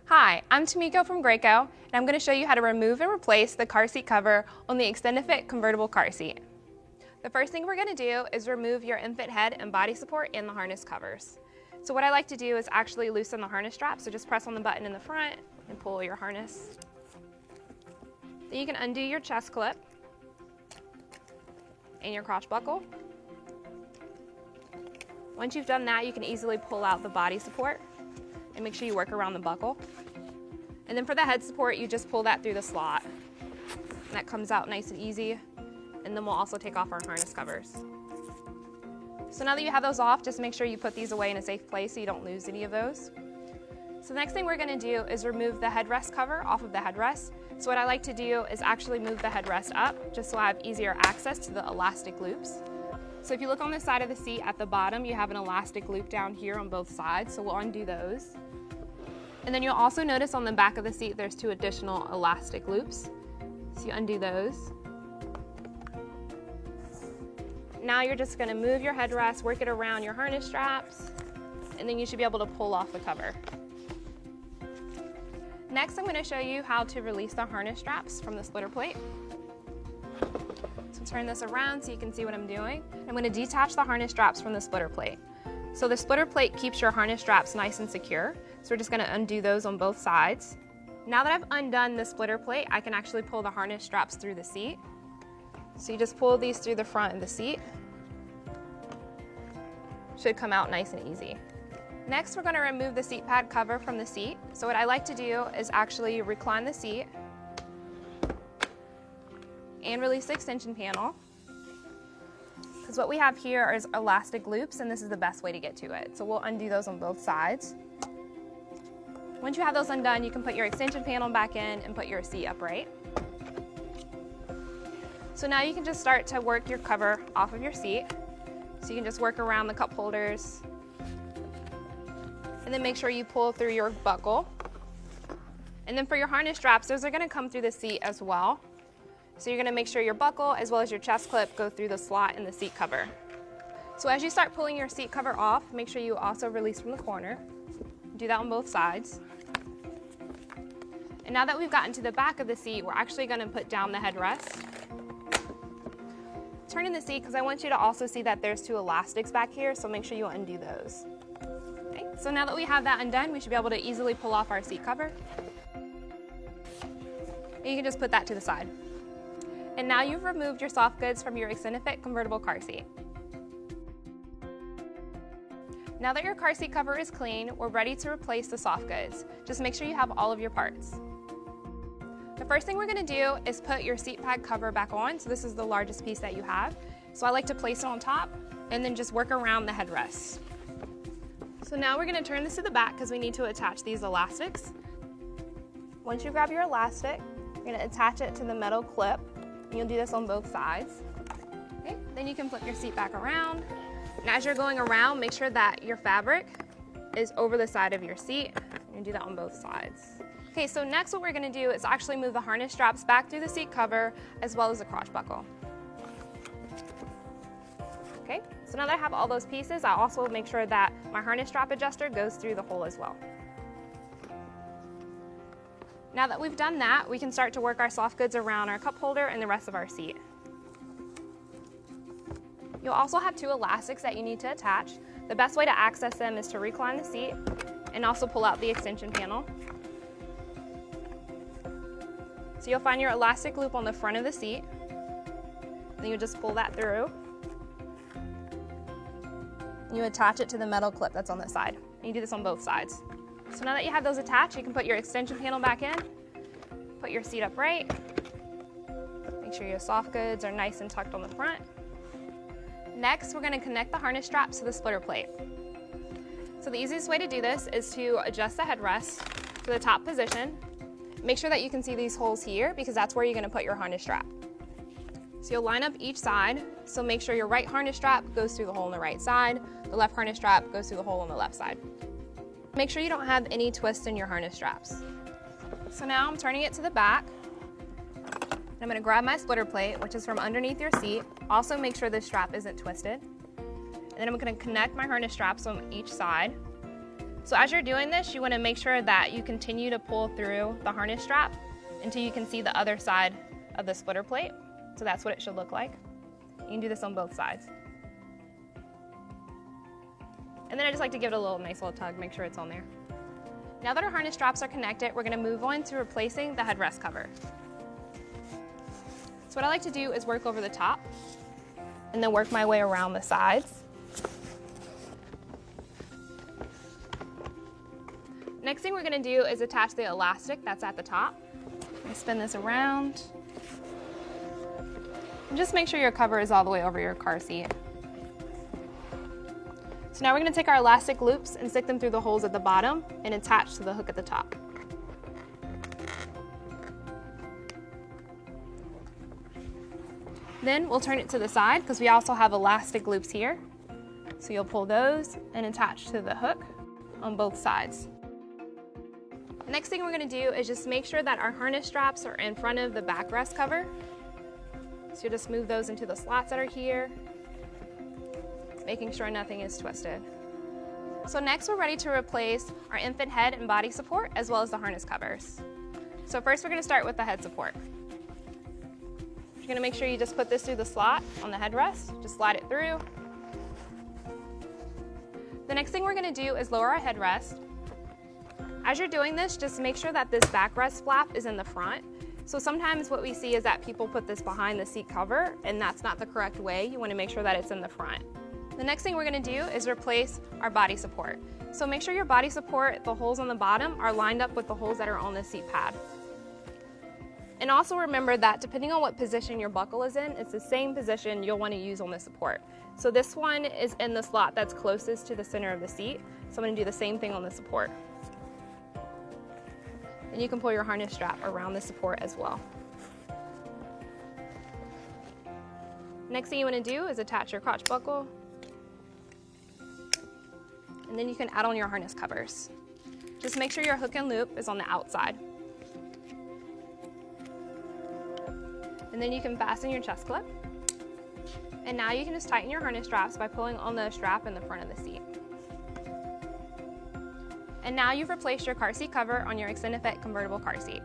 Hi, I'm Tamiko from Greco, and I'm going to show you how to remove and replace the car seat cover on the Extend2Fit convertible car seat. The first thing we're going to do is remove your infant head and body support and the harness covers. So what I like to do is actually loosen the harness strap, so just press on the button in the front and pull your harness. Then you can undo your chest clip and your crotch buckle. Once you've done that, you can easily pull out the body support and make sure you work around the buckle. And then for the head support, you just pull that through the slot. And that comes out nice and easy. And then we'll also take off our harness covers. So now that you have those off, just make sure you put these away in a safe place so you don't lose any of those. So the next thing we're gonna do is remove the headrest cover off of the headrest. So what I like to do is actually move the headrest up, just so I have easier access to the elastic loops. So if you look on the side of the seat at the bottom, you have an elastic loop down here on both sides, so we'll undo those. And then you'll also notice on the back of the seat there's 2 additional elastic loops. So you undo those. Now you're just going to move your headrest, work it around your harness straps, and then you should be able to pull off the cover. Next, I'm going to show you how to release the harness straps from the splitter plate. So turn this around so you can see what I'm doing. I'm going to detach the harness straps from the splitter plate. So the splitter plate keeps your harness straps nice and secure. So we're just going to undo those on both sides. Now that I've undone the splitter plate, I can actually pull the harness straps through the seat. So you just pull these through the front of the seat. Should come out nice and easy. Next, we're going to remove the seat pad cover from the seat. So what I like to do is actually recline the seat and release the extension panel. Because what we have here is elastic loops, and this is the best way to get to it. So we'll undo those on both sides. Once you have those undone, you can put your extension panel back in and put your seat upright. So now you can just start to work your cover off of your seat. So you can just work around the cup holders. And then make sure you pull through your buckle. And then for your harness straps, those are going to come through the seat as well. So you're going to make sure your buckle as well as your chest clip go through the slot in the seat cover. So as you start pulling your seat cover off, make sure you also release from the corner. Do that on both sides. And now that we've gotten to the back of the seat, we're actually going to put down the headrest. Turn in the seat because I want you to also see that there's 2 elastics back here, so make sure you undo those. Okay, so now that we have that undone, we should be able to easily pull off our seat cover. And you can just put that to the side. And now you've removed your soft goods from your Extend2Fit convertible car seat. Now that your car seat cover is clean, we're ready to replace the soft goods. Just make sure you have all of your parts. The first thing we're going to do is put your seat pad cover back on. So this is the largest piece that you have. So I like to place it on top and then just work around the headrest. So now we're going to turn this to the back because we need to attach these elastics. Once you grab your elastic, you're going to attach it to the metal clip. And you'll do this on both sides. Okay, then you can flip your seat back around. And as you're going around, make sure that your fabric is over the side of your seat. And do that on both sides. Okay, so next what we're going to do is actually move the harness straps back through the seat cover as well as the crotch buckle. Okay, so now that I have all those pieces, I also make sure that my harness strap adjuster goes through the hole as well. Now that we've done that, we can start to work our soft goods around our cup holder and the rest of our seat. You'll also have 2 elastics that you need to attach. The best way to access them is to recline the seat and also pull out the extension panel. So you'll find your elastic loop on the front of the seat. Then you just pull that through. You attach it to the metal clip that's on the side. And you do this on both sides. So now that you have those attached, you can put your extension panel back in, put your seat upright, make sure your soft goods are nice and tucked on the front. Next, we're going to connect the harness straps to the splitter plate. So the easiest way to do this is to adjust the headrest to the top position. Make sure that you can see these holes here because that's where you're going to put your harness strap. So you'll line up each side, so make sure your right harness strap goes through the hole on the right side, the left harness strap goes through the hole on the left side. Make sure you don't have any twists in your harness straps. So now I'm turning it to the back. I'm going to grab my splitter plate, which is from underneath your seat. Also make sure this strap isn't twisted. And then I'm going to connect my harness straps on each side. So as you're doing this, you want to make sure that you continue to pull through the harness strap until you can see the other side of the splitter plate. So that's what it should look like. You can do this on both sides. And then I just like to give it a nice little tug, make sure it's on there. Now that our harness straps are connected, we're going to move on to replacing the headrest cover. So what I like to do is work over the top and then work my way around the sides. Next thing we're going to do is attach the elastic that's at the top. Spin this around. And just make sure your cover is all the way over your car seat. So now we're going to take our elastic loops and stick them through the holes at the bottom and attach to the hook at the top. Then we'll turn it to the side because we also have elastic loops here. So you'll pull those and attach to the hook on both sides. Next thing we're going to do is just make sure that our harness straps are in front of the backrest cover. So you'll just move those into the slots that are here, making sure nothing is twisted. So next we're ready to replace our infant head and body support as well as the harness covers. So first we're going to start with the head support. You're going to make sure you just put this through the slot on the headrest, just slide it through. The next thing we're going to do is lower our headrest. As you're doing this, just make sure that this backrest flap is in the front. So sometimes what we see is that people put this behind the seat cover, and that's not the correct way. You want to make sure that it's in the front. The next thing we're going to do is replace our body support. So make sure your body support, the holes on the bottom, are lined up with the holes that are on the seat pad. And also remember that depending on what position your buckle is in, it's the same position you'll want to use on the support. So this one is in the slot that's closest to the center of the seat. So I'm going to do the same thing on the support. And you can pull your harness strap around the support as well. Next thing you want to do is attach your crotch buckle. And then you can add on your harness covers. Just make sure your hook and loop is on the outside. And then you can fasten your chest clip. And now you can just tighten your harness straps by pulling on the strap in the front of the seat. And now you've replaced your car seat cover on your Extend2Fit convertible car seat.